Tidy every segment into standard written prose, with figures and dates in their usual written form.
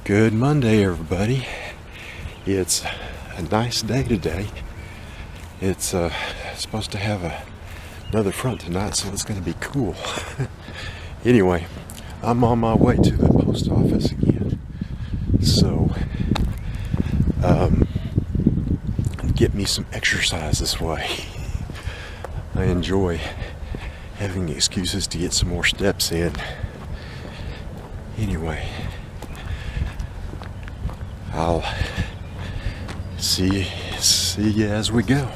Good Monday, everybody. It's a nice day today. It's supposed to have another front tonight, so it's going to be cool. Anyway, I'm on my way to the post office again. So, get me some exercise this way. I enjoy having excuses to get some more steps in. Anyway, I'll see you as we go.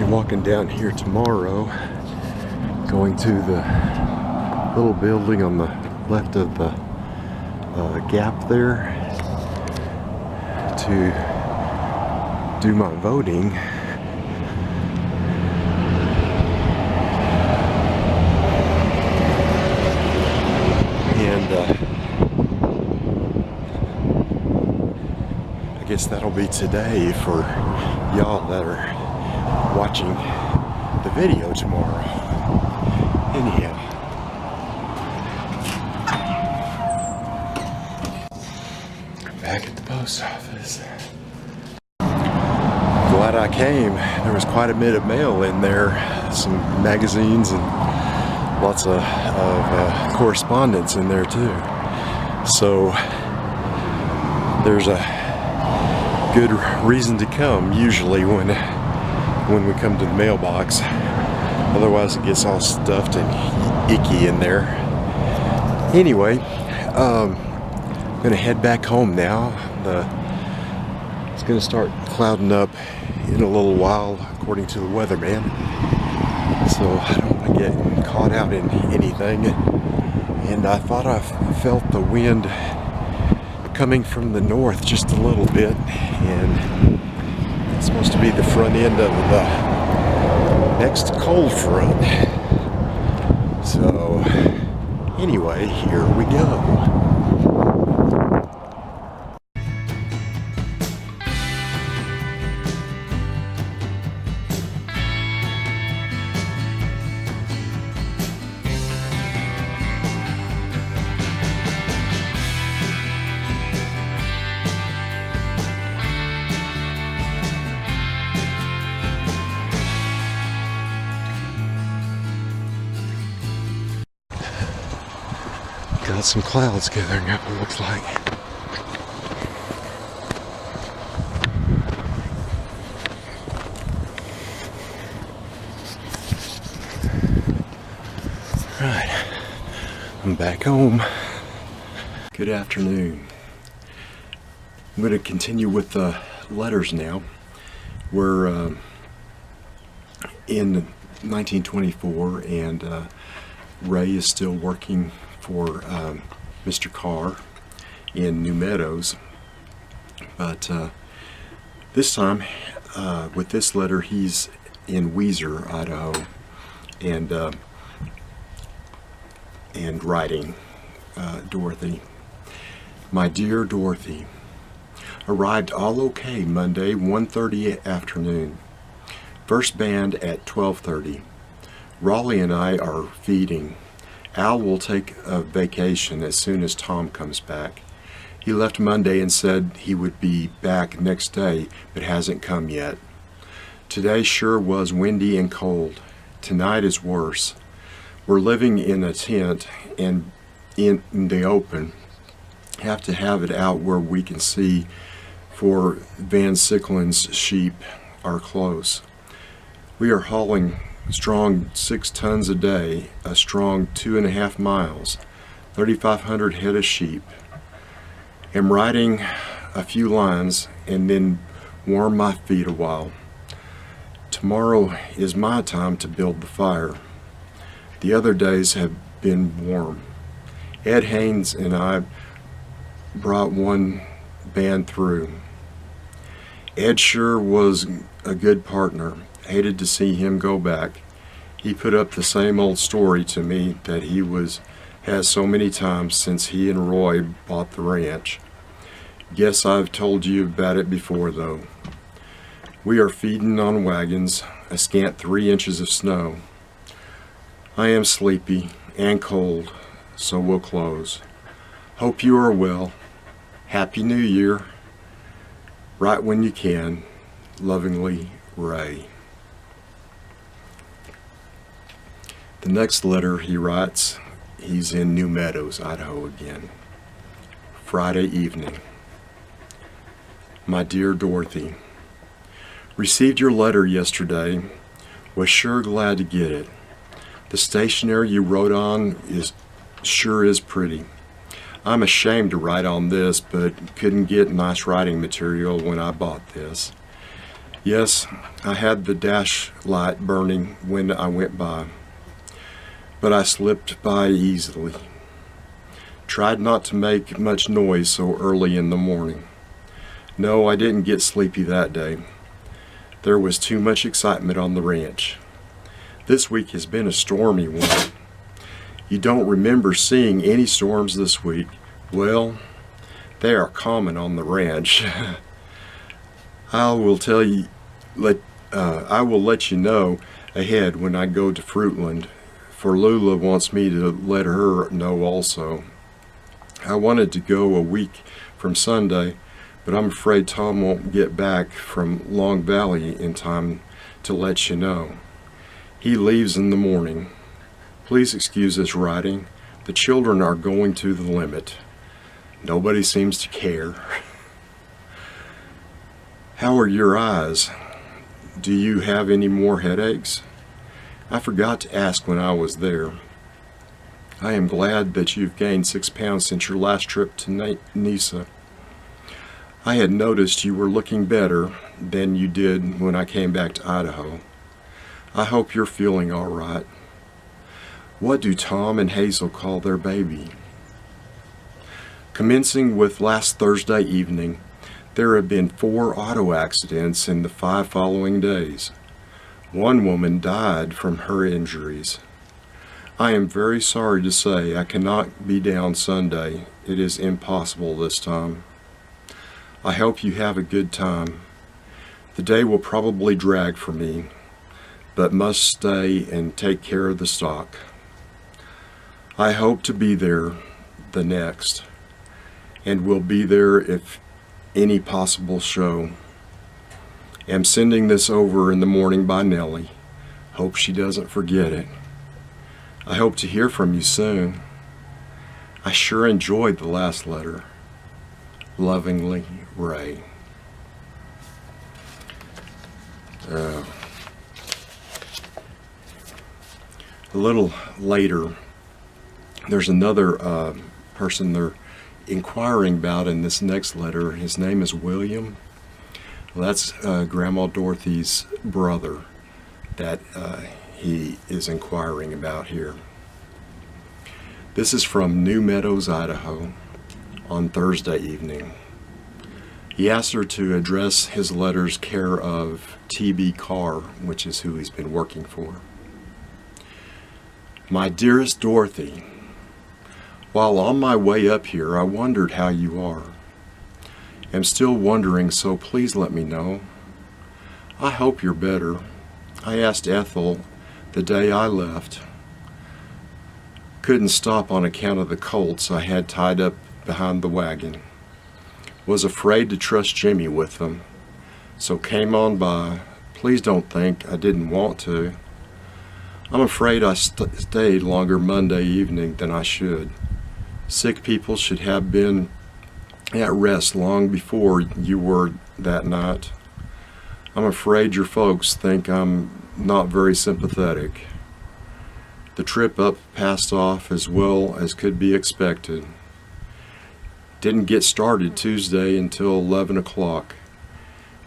Walking down here tomorrow, going to the little building on the left of the gap there to do my voting. And I guess that'll be today for y'all that are watching the video tomorrow. Anyhow, back at the post office. Glad I came. There was quite a bit of mail in there, some magazines and lots of correspondence in there too. So there's a good reason to come usually when we come to the mailbox. Otherwise it gets all stuffed and icky in there. Anyway, I'm gonna head back home now. It's gonna start clouding up in a little while according to the weatherman, so I don't want to get caught out in anything. And I thought I felt the wind coming from the north just a little bit, and it's supposed to be the front end of the next cold front. So anyway, here we go. Got some clouds gathering up, it looks like. Right, I'm back home. Good afternoon. I'm going to continue with the letters now. We're in 1924, and Ray is still working for Mr. Carr in New Meadows, but this time with this letter he's in Weiser, Idaho, and writing Dorothy. My dear Dorothy, arrived all okay Monday 1:30 afternoon. First band at 12:30. Raleigh and I are feeding. Al will take a vacation as soon as Tom comes back. He left Monday and said he would be back next day, but hasn't come yet. Today sure was windy and cold. Tonight is worse. We're living in a tent and in the open. Have to have it out where we can see, for Van Sicklen's sheep are close. We are hauling strong 6 tons a day, a strong 2.5 miles, 3,500 head of sheep. Am writing a few lines and then warm my feet a while. Tomorrow is my time to build the fire. The other days have been warm. Ed Haynes and I brought one band through. Ed sure was a good partner. Hated to see him go back. He put up the same old story to me that he has so many times since he and Roy bought the ranch. Guess I've told you about it before though. We are feeding on wagons, a scant 3 inches of snow. I am sleepy and cold, so we'll close. Hope you are well. Happy New Year. Write when you can. Lovingly, Ray. The next letter he writes, he's in New Meadows, Idaho again. Friday evening. My dear Dorothy, received your letter yesterday. Was sure glad to get it. The stationery you wrote on sure is pretty. I'm ashamed to write on this, but couldn't get nice writing material when I bought this. Yes, I had the dash light burning when I went by, but I slipped by easily. Tried not to make much noise so early in the morning. No, I didn't get sleepy that day. There was too much excitement on the ranch. This week has been a stormy one. You don't remember seeing any storms this week. Well, they are common on the ranch. I will let you know ahead when I go to Fruitland, for Lula wants me to let her know also. I wanted to go a week from Sunday, but I'm afraid Tom won't get back from Long Valley in time to let you know. He leaves in the morning. Please excuse this writing. The children are going to the limit. Nobody seems to care. How are your eyes? Do you have any more headaches? I forgot to ask when I was there. I am glad that you've gained 6 pounds since your last trip to Nisa. I had noticed you were looking better than you did when I came back to Idaho. I hope you're feeling all right. What do Tom and Hazel call their baby? Commencing with last Thursday evening, there have been 4 auto accidents in the 5 following days. One woman died from her injuries. I am very sorry to say I cannot be down Sunday. It is impossible this time. I hope you have a good time. The day will probably drag for me, but must stay and take care of the stock. I hope to be there the next, and will be there if any possible show. Am sending this over in the morning by Nellie. Hope she doesn't forget it. I hope to hear from you soon. I sure enjoyed the last letter. Lovingly, Ray. A little later, there's another person they're inquiring about in this next letter. His name is William. Well, that's Grandma Dorothy's brother that he is inquiring about here. This is from New Meadows, Idaho, on Thursday evening. He asked her to address his letters care of T.B. Carr, which is who he's been working for. My dearest Dorothy, While on my way up here, I wondered how you are. I'm still wondering, so please let me know. I hope you're better. I asked Ethel the day I left. Couldn't stop on account of the colts I had tied up behind the wagon. Was afraid to trust Jimmy with them, so came on by. Please don't think I didn't want to. I'm afraid I stayed longer Monday evening than I should. Sick people should have been at rest long before you were that night. I'm afraid your folks think I'm not very sympathetic. The trip up passed off as well as could be expected. Didn't get started Tuesday until 11 o'clock.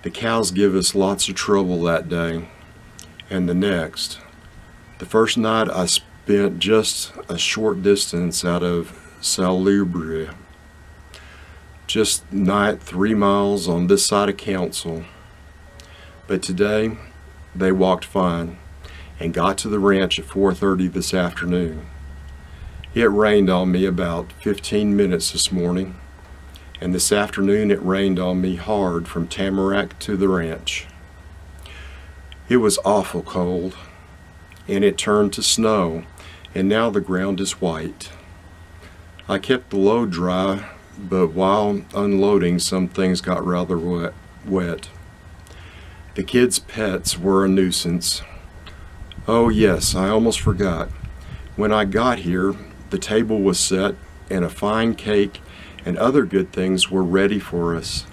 The cows give us lots of trouble that day and the next. The first night I spent just a short distance out of Salubre. Just night 3 miles on this side of Council. But today they walked fine and got to the ranch at 4:30 this afternoon. It rained on me about 15 minutes this morning, and this afternoon it rained on me hard from Tamarack to the ranch. It was awful cold, and it turned to snow, and now the ground is white. I kept the load dry, but while unloading, some things got rather wet. The kids' pets were a nuisance. Oh yes, I almost forgot. When I got here, the table was set and a fine cake and other good things were ready for us.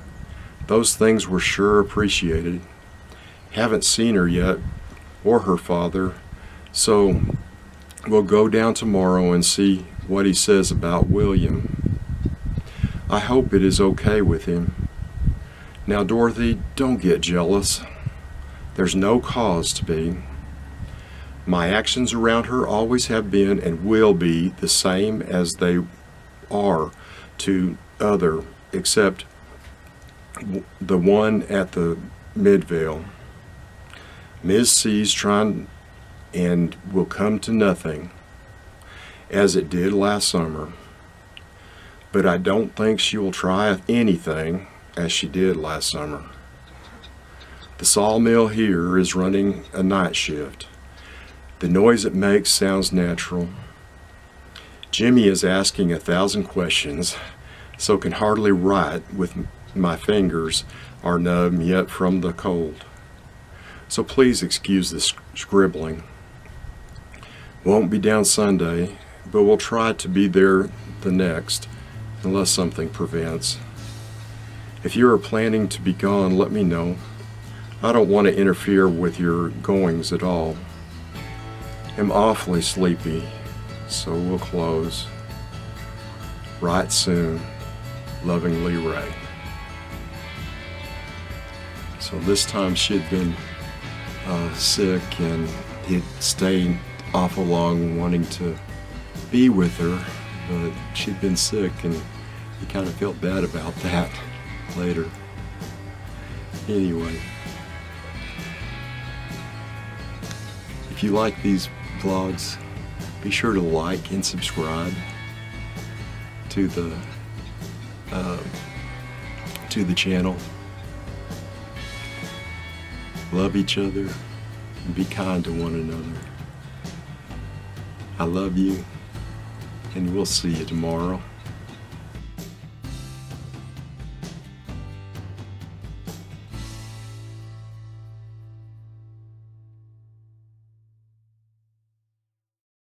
Those things were sure appreciated. Haven't seen her yet, or her father, so we'll go down tomorrow and see what he says about William. I hope it is okay with him. Now, Dorothy, don't get jealous. There's no cause to be. My actions around her always have been and will be the same as they are to other, except the one at the Midvale. Ms. C's trying and will come to nothing, as it did last summer. But I don't think she will try anything as she did last summer. The sawmill here is running a night shift. The noise it makes sounds natural. Jimmy is asking 1,000 questions, so can hardly write with my fingers are numb yet from the cold. So please excuse the scribbling. Won't be down Sunday, but we'll try to be there the next, unless something prevents. If you are planning to be gone, let me know. I don't want to interfere with your goings at all. I'm awfully sleepy, so we'll close. Right soon. Lovingly, Ray. So this time she'd been sick, and he'd stayed awful long wanting to be with her, but she'd been sick, and he kind of felt bad about that later. Anyway, if you like these vlogs, be sure to like and subscribe to the channel. Love each other and be kind to one another. I love you, and we'll see you tomorrow.